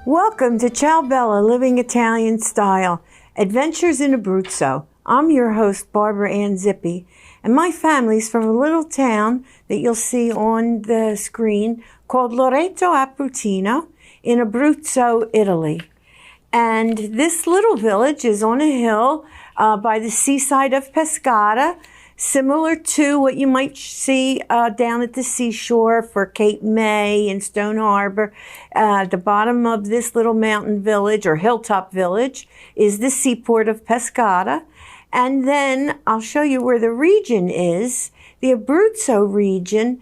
Welcome to Ciao, Living Italian Style, Adventures in Abruzzo. I'm your host, Barbara Ann Zippi, and my family's from a little town that you'll see on the screen called Loreto Abruzzo in Abruzzo, Italy. And this little village is on a hill by the seaside of Pescara, similar to what you might see down at the seashore for Cape May and Stone Harbor. The bottom of this little mountain village or hilltop village is the seaport of Pescara. And then I'll show you where the region is. The Abruzzo region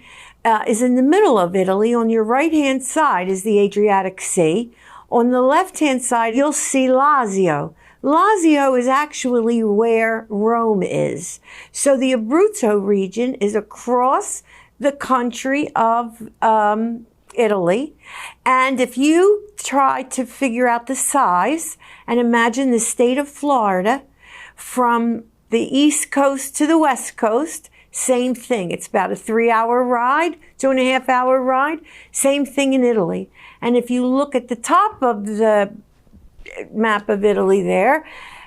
is in the middle of Italy. On your right-hand side is the Adriatic Sea. On the left-hand side, you'll see Lazio. Lazio is actually where Rome is. So the Abruzzo region is across the country of Italy. And if you try to figure out the size and imagine the state of Florida from the East Coast to the West Coast, same thing. It's about a 3-hour ride, 2.5-hour ride. Same thing in Italy. And if you look at the top of the map of Italy there,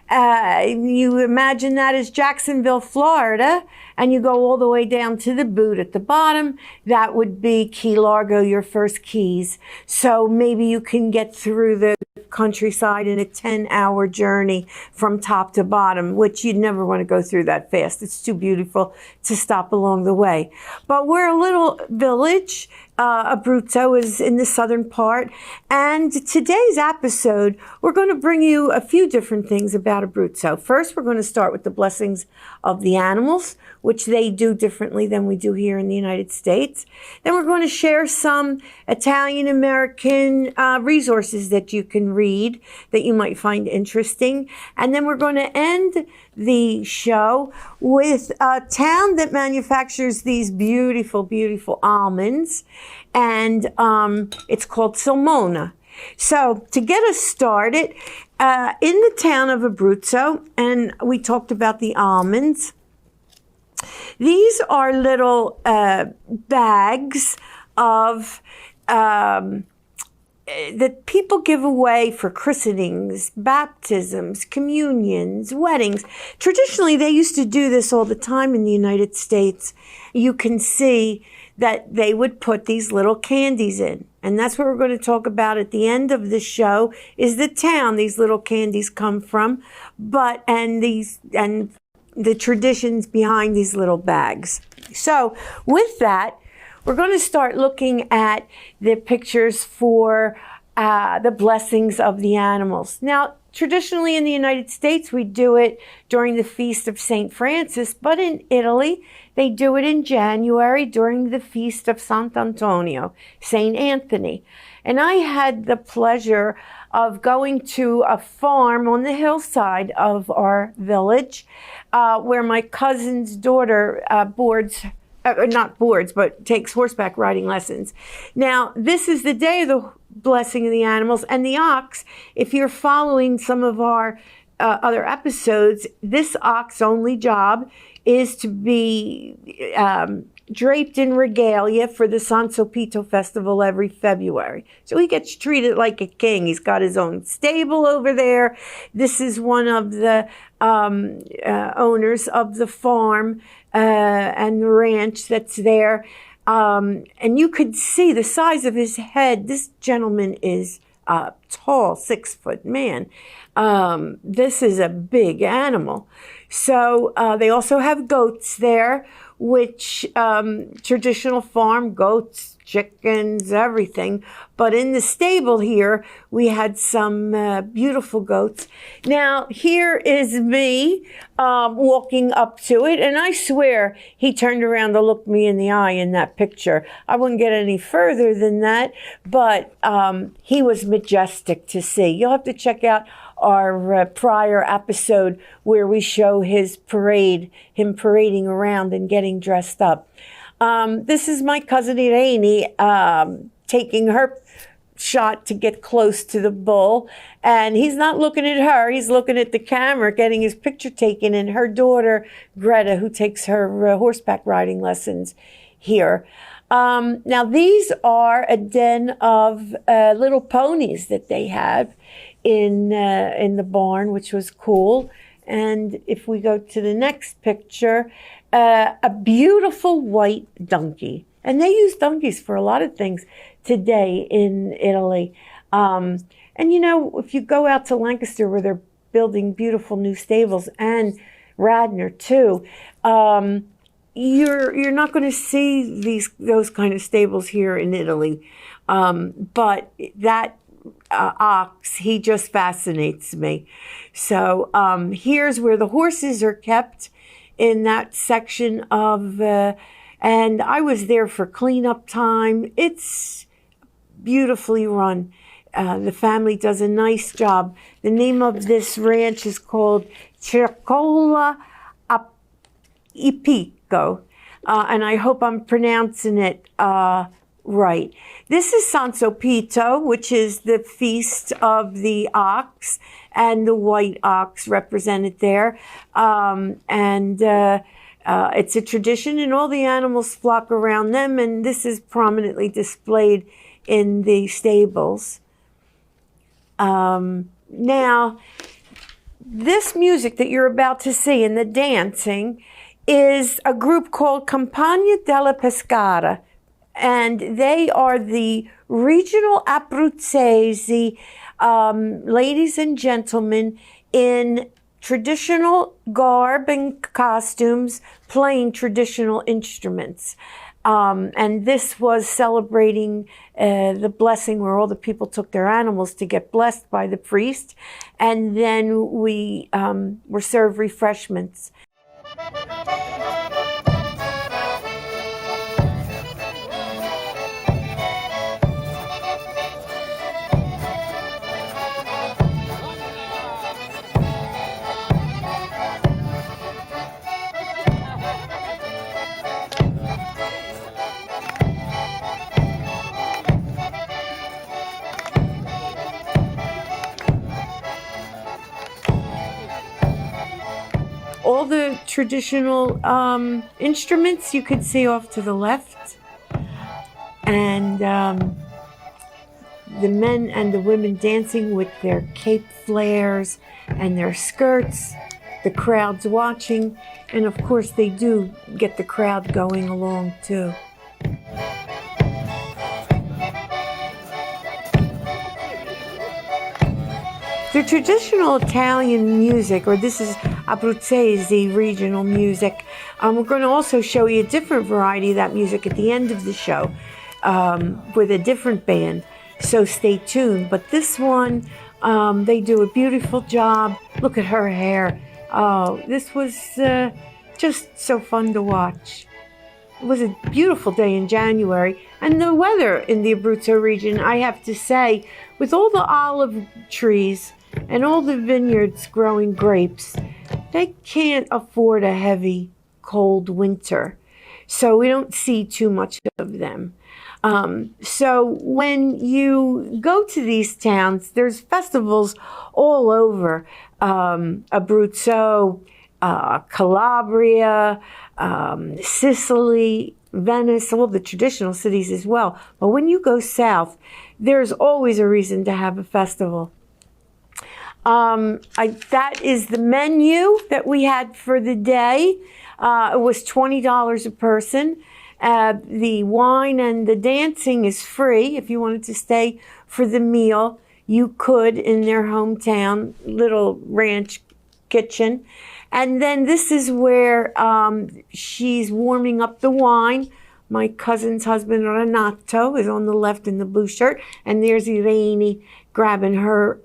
you imagine that as Jacksonville, Florida, and you go all the way down to the boot at the bottom. That would be Key Largo, your first keys. So maybe you can get through the countryside in a 10-hour journey from top to bottom, which you'd never want to go through that fast. It's too beautiful to stop along the way. But we're a little village. Abruzzo is in the southern part. And today's episode, we're going to bring you a few different things about Abruzzo. First, we're going to start with the blessings of the animals, which they do differently than we do here in the United States. Then we're going to share some Italian-American resources that you can read that you might find interesting. And then we're going to end the show with a town that manufactures these beautiful, beautiful almonds. And it's called Sulmona. So to get us started, in the town of Abruzzo, and we talked about the almonds, these are little bags of that people give away for christenings, baptisms, communions, weddings. Traditionally, they used to do this all the time in the United States. You can see that they would put these little candies in. And that's what we're going to talk about at the end of the show, is the town these little candies come from, and the traditions behind these little bags. So with that, we're going to start looking at the pictures for the blessings of the animals. Now, traditionally in the United States, we do it during the Feast of St. Francis, but in Italy, they do it in January during the Feast of Sant'Antonio, St. Anthony. And I had the pleasure of going to a farm on the hillside of our village where my cousin's daughter takes horseback riding lessons. Now, this is the day of the blessing of the animals, and the ox, if you're following some of our other episodes, this ox only job is to be draped in regalia for the San Sopito festival every February. So he gets treated like a king. He's got his own stable over there. This is one of the owners of the farm and the ranch that's there. And you could see the size of his head. This gentleman is a tall, 6-foot man. This is a big animal. So they also have goats there, which traditional farm goats, chickens, everything. But in the stable here, we had some beautiful goats. Now, here is me walking up to it, and I swear he turned around to look me in the eye in that picture. I wouldn't get any further than that, but he was majestic to see. You'll have to check out our prior episode where we show his parade, him parading around and getting dressed up. This is my cousin Irene taking her shot to get close to the bull. And he's not looking at her. He's looking at the camera, getting his picture taken. And her daughter, Greta, who takes her horseback riding lessons here. Now these are a den of little ponies that they have in the barn, which was cool. And if we go to the next picture, a beautiful white donkey. And they use donkeys for a lot of things today in Italy. And you know, if you go out to Lancaster where they're building beautiful new stables, and Radnor too, you're not going to see those kind of stables here in Italy. But that ox, he just fascinates me. So here's where the horses are kept in that section of, and I was there for cleanup time. It's beautifully run. The family does a nice job. The name of this ranch is called Circola Ipico, and I hope I'm pronouncing it right. This is San Sopito, which is the feast of the ox, and the white ox represented there. It's a tradition, and all the animals flock around them, and this is prominently displayed in the stables. Now, this music that you're about to see and the dancing is a group called Compagnia della Pescara, and they are the regional Abruzzese ladies and gentlemen in traditional garb and costumes playing traditional instruments. And this was celebrating the blessing where all the people took their animals to get blessed by the priest. And then we were served refreshments. All the traditional instruments you could see off to the left. And the men and the women dancing with their cape flares and their skirts, the crowds watching, and of course they do get the crowd going along too. The traditional Italian music, or this is Abruzzese regional music. We're going to also show you a different variety of that music at the end of the show with a different band, so stay tuned. But this one, they do a beautiful job. Look at her hair. Oh, this was just so fun to watch. It was a beautiful day in January, and the weather in the Abruzzo region, I have to say, with all the olive trees and all the vineyards growing grapes, they can't afford a heavy, cold winter. So we don't see too much of them. So when you go to these towns, there's festivals all over Abruzzo, Calabria, Sicily, Venice, all the traditional cities as well. But when you go south, there's always a reason to have a festival. That is the menu that we had for the day. It was $20 a person. The wine and the dancing is free. If you wanted to stay for the meal, you could in their hometown little ranch kitchen. And then this is where she's warming up the wine. My cousin's husband, Renato, is on the left in the blue shirt. And there's Irene grabbing her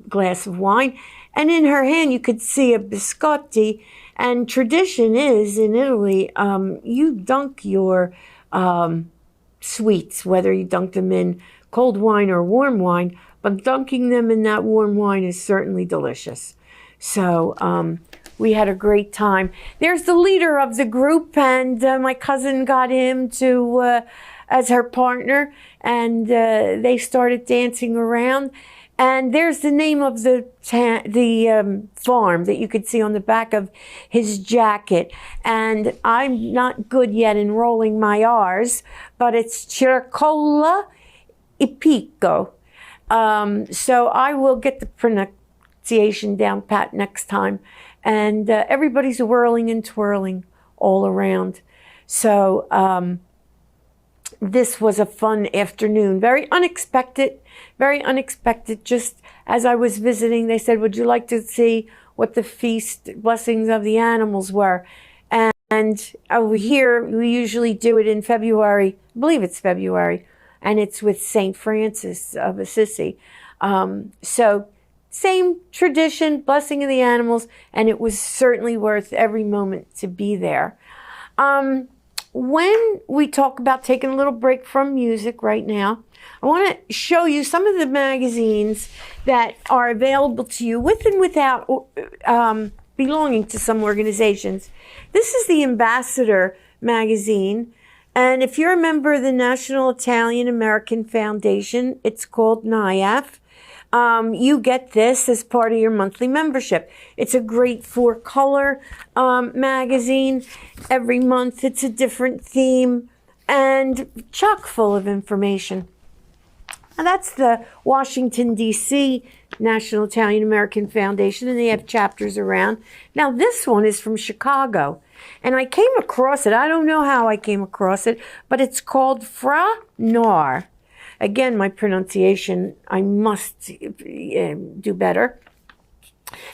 glass of wine. And in her hand, you could see a biscotti. And tradition is, in Italy, you dunk your sweets, whether you dunk them in cold wine or warm wine. But dunking them in that warm wine is certainly delicious. So we had a great time. There's the leader of the group, and my cousin got him to as her partner, and they started dancing around. And there's the name of the farm that you could see on the back of his jacket. And I'm not good yet in rolling my R's, but it's Circola Ipico. So I will get the pronunciation down pat next time. And everybody's whirling and twirling all around. So this was a fun afternoon. Very unexpected. Just as I was visiting, they said, would you like to see what the feast blessings of the animals were? And over here, we usually do it in February. I believe it's February. And it's with St. Francis of Assisi. So same tradition, blessing of the animals. And it was certainly worth every moment to be there. When we talk about taking a little break from music right now, I want to show you some of the magazines that are available to you with and without belonging to some organizations. This is the Ambassador magazine. And if you're a member of the National Italian American Foundation, it's called NIAF. You get this as part of your monthly membership. It's a great 4-color magazine. Every month it's a different theme and chock full of information. Now that's the Washington, D.C. National Italian American Foundation, and they have chapters around. Now this one is from Chicago, and I came across it. I don't know how I came across it, but it's called Fra Noir. Again, my pronunciation, I must do better.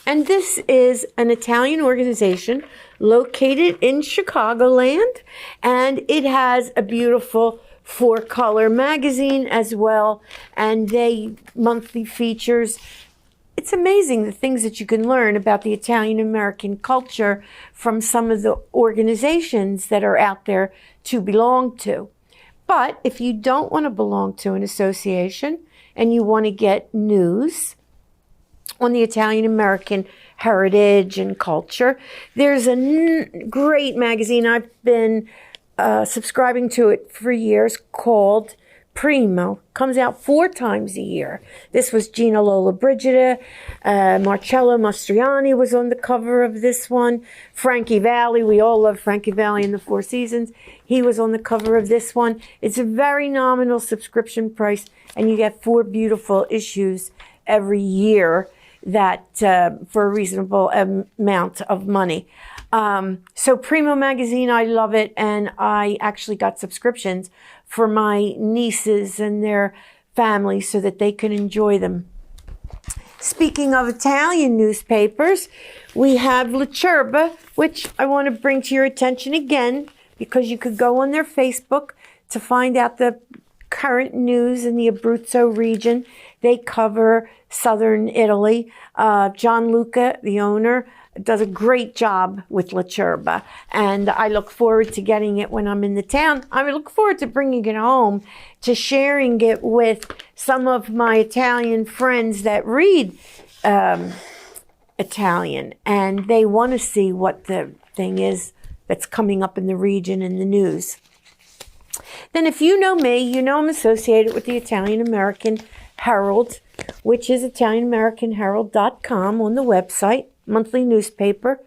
And this is an Italian organization located in Chicagoland, and it has a beautiful 4-color magazine as well, and they monthly features. It's amazing the things that you can learn about the Italian American culture from some of the organizations that are out there to belong to. But if you don't want to belong to an association and you want to get news on the Italian American heritage and culture, there's a great magazine. I've been subscribing to it for years, called Primo. Comes out 4 times a year. This was Gina Lollobrigida. Marcello Mastroianni was on the cover of this one. Frankie Valli, we all love Frankie Valli in the Four Seasons. He was on the cover of this one. It's a very nominal subscription price, and you get 4 beautiful issues every year that for a reasonable amount of money. So Primo magazine, I love it, and I actually got subscriptions for my nieces and their family so that they can enjoy them. Speaking of Italian newspapers, we have La Cerba, which I want to bring to your attention again, because you could go on their Facebook to find out the current news in the Abruzzo region. They cover southern Italy. Gianluca, the owner, does a great job with La Cerba, and I look forward to getting it when I'm in the town. I look forward to bringing it home, to sharing it with some of my Italian friends that read Italian, and they want to see what the thing is that's coming up in the region in the news. Then if you know me, you know I'm associated with the Italian American Herald, which is ItalianAmericanHerald.com on the website, monthly newspaper,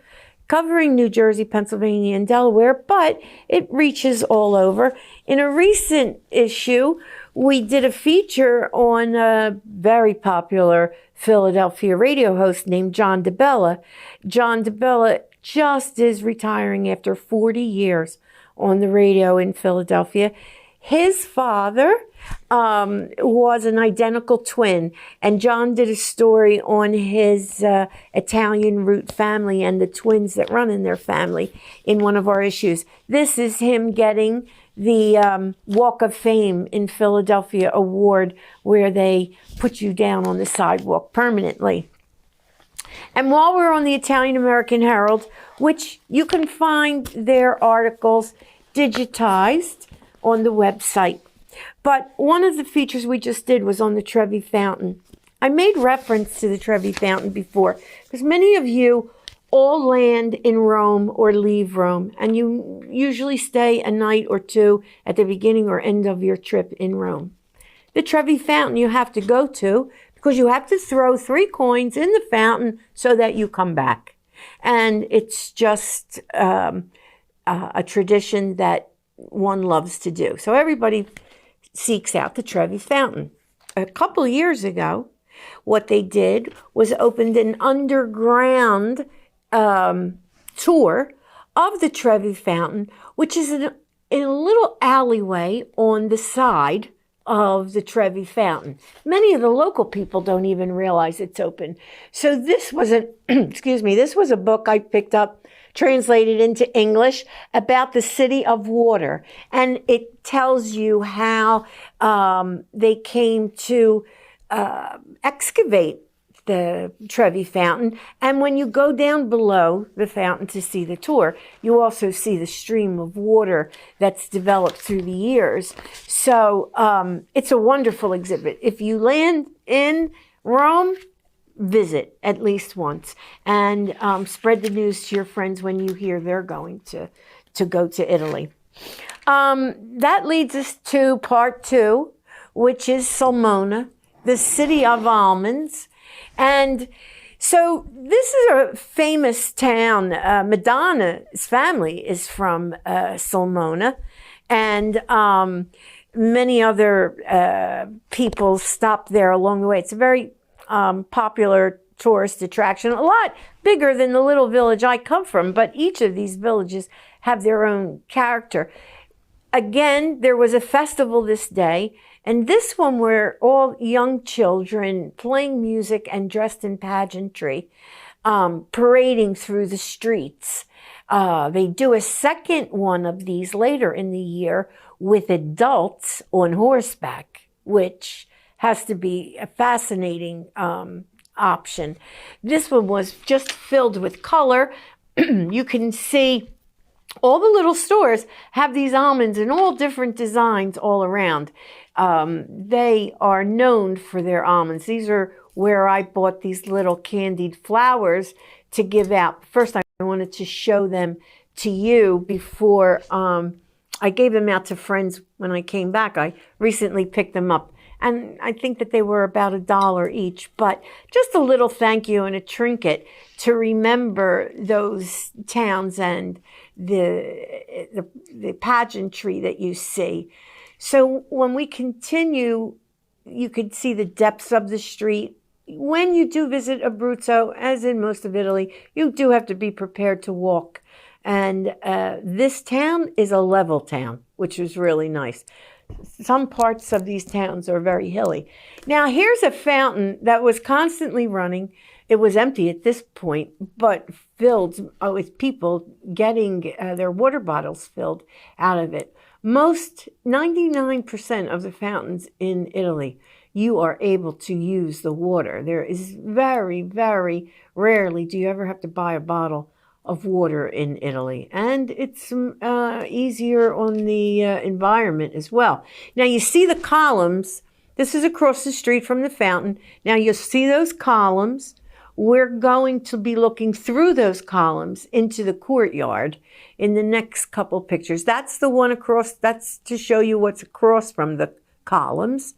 covering New Jersey, Pennsylvania, and Delaware, but it reaches all over. In a recent issue, we did a feature on a very popular Philadelphia radio host named John DeBella. John DeBella just is retiring after 40 years on the radio in Philadelphia. His father was an identical twin, and John did a story on his Italian root family and the twins that run in their family in one of our issues. This is him getting the Walk of Fame in Philadelphia award, where they put you down on the sidewalk permanently. And while we're on the Italian American Herald, which you can find their articles digitized on the website, but one of the features we just did was on the Trevi Fountain. I made reference to the Trevi Fountain before because many of you all land in Rome or leave Rome, and you usually stay a night or two at the beginning or end of your trip in Rome. The Trevi Fountain you have to go to because you have to throw 3 coins in the fountain so that you come back. And it's just a tradition that one loves to do. So everybody seeks out the Trevi Fountain. A couple years ago, what they did was opened an underground tour of the Trevi Fountain, which is in a little alleyway on the side of the Trevi Fountain. Many of the local people don't even realize it's open. So this was this was a book I picked up, translated into English, about the city of water. And it tells you how they came to excavate the Trevi Fountain. And when you go down below the fountain to see the tour, you also see the stream of water that's developed through the years. So it's a wonderful exhibit. If you land in Rome, visit at least once, and spread the news to your friends when you hear they're going to go to Italy. That leads us to part 2, which is Sulmona, the city of almonds. And so this is a famous town. Madonna's family is from Sulmona, and many other people stop there along the way. It's a very popular tourist attraction, a lot bigger than the little village I come from, but each of these villages have their own character. Again, there was a festival this day, and this one were all young children playing music and dressed in pageantry, parading through the streets. They do a second one of these later in the year with adults on horseback, which has to be a fascinating option. This one was just filled with color. You can see all the little stores have these almonds in all different designs all around. They are known for their almonds. These are where I bought these little candied flowers to give out. First, I wanted to show them to you before I gave them out to friends when I came back. I recently picked them up, and I think that they were about $1 each, but just a little thank you and a trinket to remember those towns and the pageantry that you see. So when we continue, you could see the depths of the street. When you do visit Abruzzo, as in most of Italy, you do have to be prepared to walk. And this town is a level town, which is really nice. Some parts of these towns are very hilly. Now, here's a fountain that was constantly running. It was empty at this point, but filled with people getting their water bottles filled out of it. 99% of the fountains in Italy, you are able to use the water. There is very, very rarely do you ever have to buy a bottle of water in Italy. And it's easier on the environment as well. Now you see the columns. This is across the street from the fountain. Now you'll see those columns. We're going to be looking through those columns into the courtyard in the next couple pictures. That's the one across, that's to show you what's across from the columns.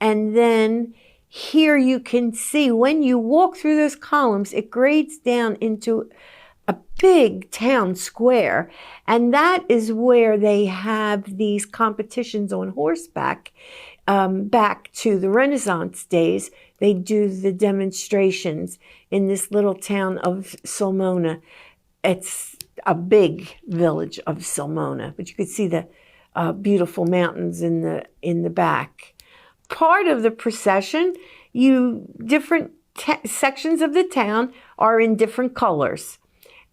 And then here you can see when you walk through those columns, it grades down into a big town square. And that is where they have these competitions on horseback. Back to the Renaissance days, they do the demonstrations in this little town of Sulmona. It's a big village of Sulmona, but you could see the beautiful mountains in the back. Part of the procession, different sections of the town are in different colors.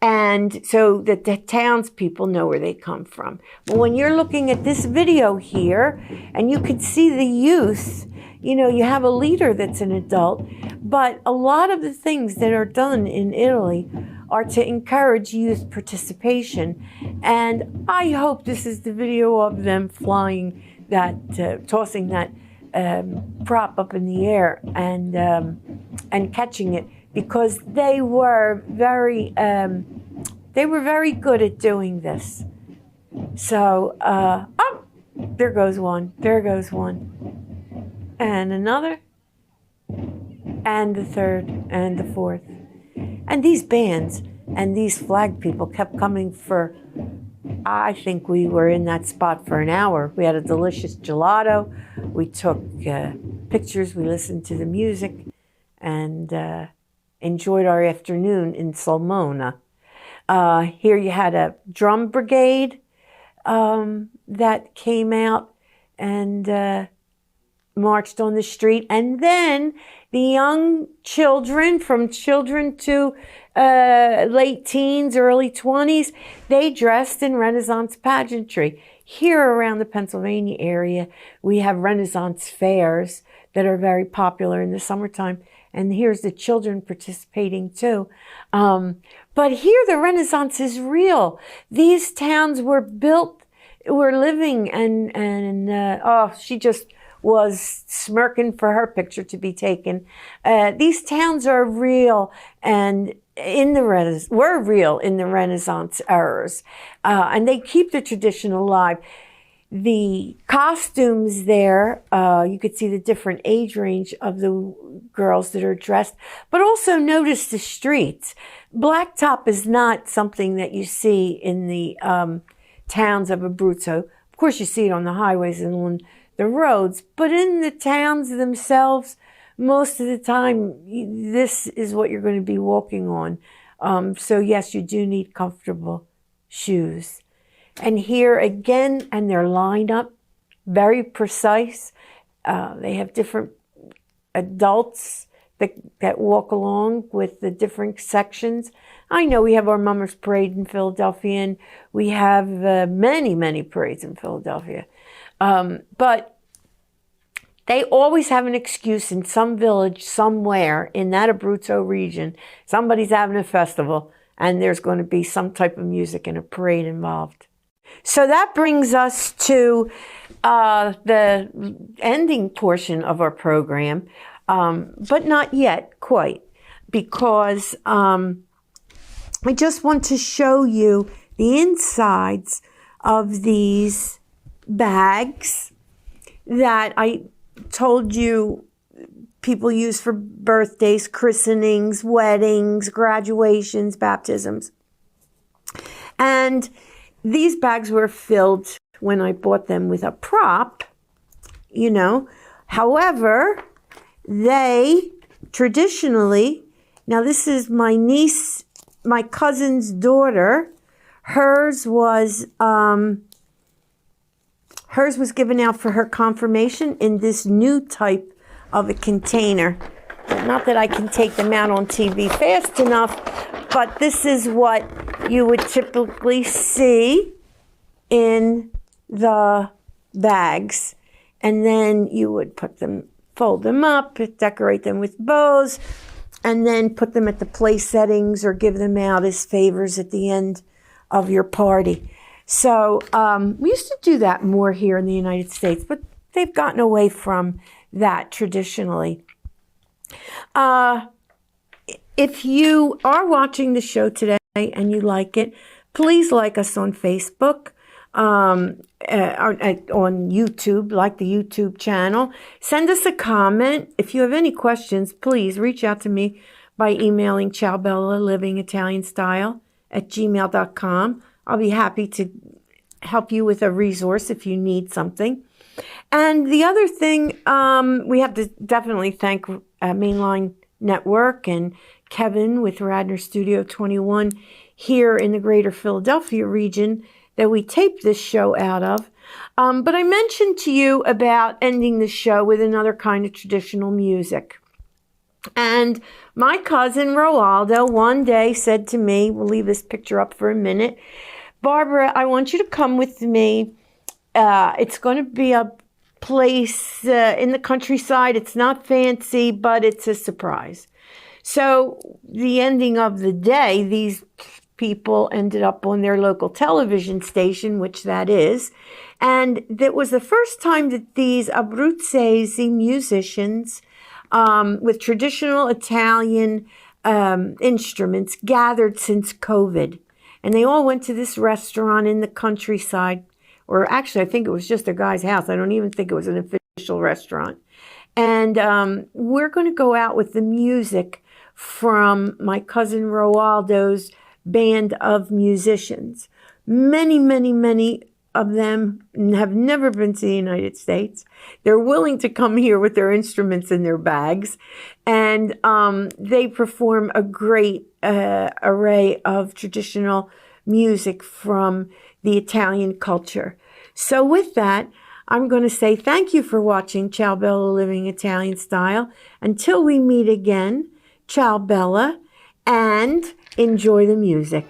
And so that the townspeople know where they come from. But when you're looking at this video here, and you could see the youth, you have a leader that's an adult, but a lot of the things that are done in Italy are to encourage youth participation. And I hope this is the video of them flying that, tossing that prop up in the air and catching it, because they were very good at doing this. So, oh, there goes one, and another, and the third, and the fourth. And these bands and these flag people kept coming for, I think we were in that spot for an hour. We had a delicious gelato. We took pictures. We listened to the music and enjoyed our afternoon in Sulmona. Here you had a drum brigade that came out and marched on the street. And then the young children, from children to late teens, early 20s, they dressed in Renaissance pageantry. Here around the Pennsylvania area, we have Renaissance fairs that are very popular in the summertime. And here's the children participating too. But here the Renaissance is real. These towns were built, were living, and oh, she just was smirking for her picture to be taken. These towns are real and were real in the Renaissance eras, and they keep the tradition alive. The costumes there, you could see the different age range of the girls that are dressed, but also notice the streets. Blacktop is not something that you see in the towns of Abruzzo. Of course, you see it on the highways and on the roads, but in the towns themselves, most of the time, this is what you're going to be walking on. So yes, you do need comfortable shoes. And here again, and they're lined up, very precise. They have different adults that walk along with the different sections. I know we have our Mummers Parade in Philadelphia, and we have many, many parades in Philadelphia. But they always have an excuse in some village somewhere in that Abruzzo region. Somebody's having a festival, and there's going to be some type of music and a parade involved. So that brings us to the ending portion of our program, but not yet quite, because I just want to show you the insides of these bags that I told you people use for birthdays, christenings, weddings, graduations, baptisms. And these bags were filled when I bought them with a prop, you know. However, they traditionally, now this is my niece, my cousin's daughter, hers was given out for her confirmation in this new type of a container. Not that I can take them out on TV fast enough, but this is what you would typically see in the bags. And then you would fold them up, decorate them with bows, and then put them at the place settings or give them out as favors at the end of your party. So we used to do that more here in the United States, but they've gotten away from that traditionally. If you are watching the show today and you like it, please like us on Facebook, on YouTube, like the YouTube channel. Send us a comment. If you have any questions, please reach out to me by emailing Ciao Bella Living Italian Style @gmail.com. I'll be happy to help you with a resource if you need something. And the other thing, we have to definitely thank Mainline Network and Kevin with Radnor Studio 21 here in the greater Philadelphia region that we taped this show out of. But I mentioned to you about ending the show with another kind of traditional music. And my cousin Roaldo one day said to me, we'll leave this picture up for a minute, Barbara, I want you to come with me. It's going to be a place in the countryside. It's not fancy, but it's a surprise. So the ending of the day, these people ended up on their local television station, which that is. And that was the first time that these Abruzzese musicians with traditional Italian instruments gathered since COVID. And they all went to this restaurant in the countryside, or actually, I think it was just a guy's house. I don't even think it was an official restaurant. And we're going to go out with the music from my cousin Roaldo's band of musicians. Many, many, many of them have never been to the United States. They're willing to come here with their instruments in their bags, and they perform a great array of traditional music from the Italian culture. So with that, I'm going to say thank you for watching Ciao Bella Living Italian Style. Until we meet again, ciao Bella, and enjoy the music.